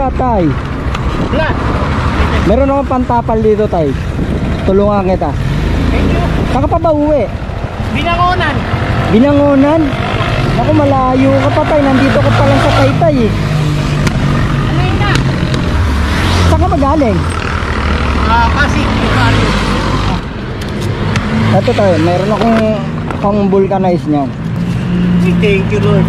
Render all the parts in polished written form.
Wala tay. Wala. Meron akong pantapal dito tay. Tulungan kita. Thank you. Saka pa ba uwi? Binangonan. Binangonan? Naku, malayo ka pa tay. Nandito ka pa lang sa Taytay eh. Ano yun na? Saan ka magaling? Pasig. Ibaryo. Ito tayo, meron akong pang vulcanize niyan. Thank you Lord.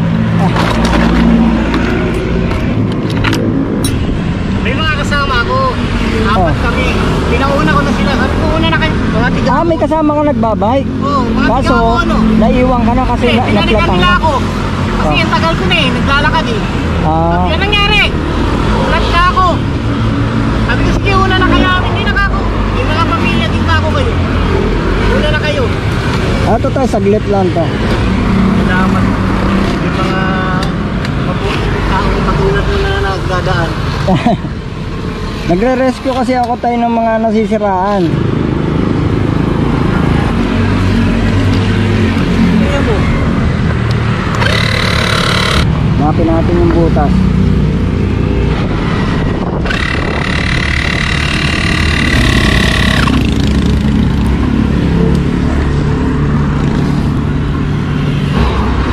May mga kasama ako. Apat kami. Pinauna ko na sila. Sabi ko una na kayo. Mga tiga. May kasama ka nagbabike. Oo, mga Kaso, tiga ako ano. naiwan ka na kasi Pinalikan naplatang nila ka. ako. Kasi ang tagal ko na eh. Naglalakad eh. Yan nangyari. Ulat ka ako. Sabi ko sige una na kayo. Hindi na ako. Hindi na pamilya din ako kayo. Una na kayo. Ito tayo, saglit lang to. Salamat. Yung mga mabuting taong matulad mo na nagdadaan. Nagre-rescue kasi ako tayo ng mga nasisiraan. Kaya mo. Hanapin natin yung butas.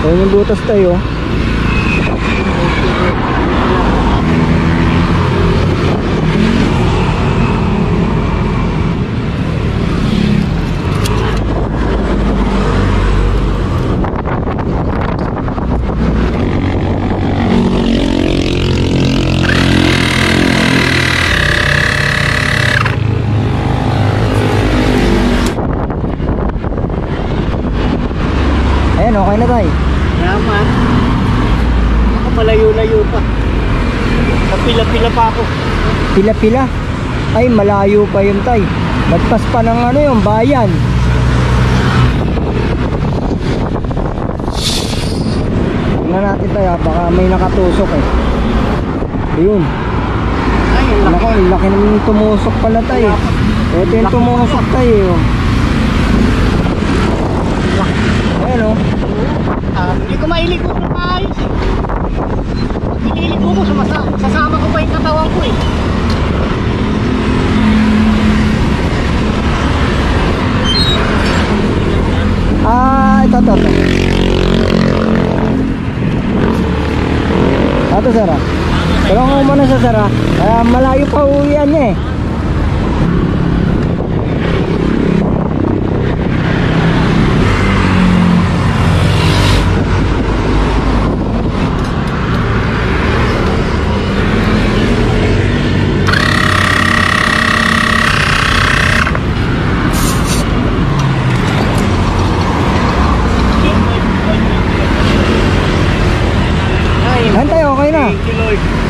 Ayun yung butas tayo. Ayan, okay na tayo. Salamat. Ako malayo-layo pa. Kapila-pila pa ako. Pila-pila? Ay, malayo pa yun tay. Nagpas pa ng ano yung bayan. Tingnan natin tayo, baka may nakatusok eh. Ayun. Ay, ang Nako, ang laki naman tumusok pala tayo. Ito yung tumusok tayo. Ayan o. Hindi ko mailigo na maayos eh. Pag ililigo ko, sasama ko pa yung katawan ko eh. Ito. Ito Sara. Tulungan mo muna sa Sara. Malayo pa uwian niya eh. Okay na.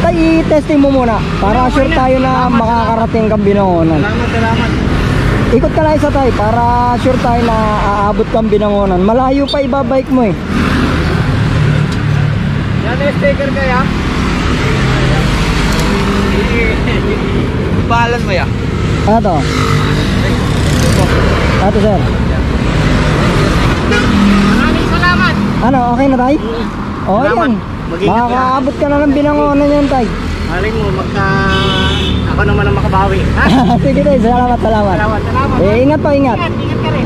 Tay, i-testing mo muna para sure tayo na makakarating kang Binangonan. Salamat. Ikot ka na isa tay para sure tayo na aabot kang Binangonan. Malayo pa ibabike mo eh. Yan na sticker kaya? Bahalan mo ya? Ito. Ito sir. Maraming salamat. Ano, okay na tay? Oo yan. Makakaabot ka na ng Binangonan yan tay. Maring mo, ako naman ang makabawi. Ha? Sige tay, salamat. Salamat. Ingat pa, ingat. Ingat ka rin.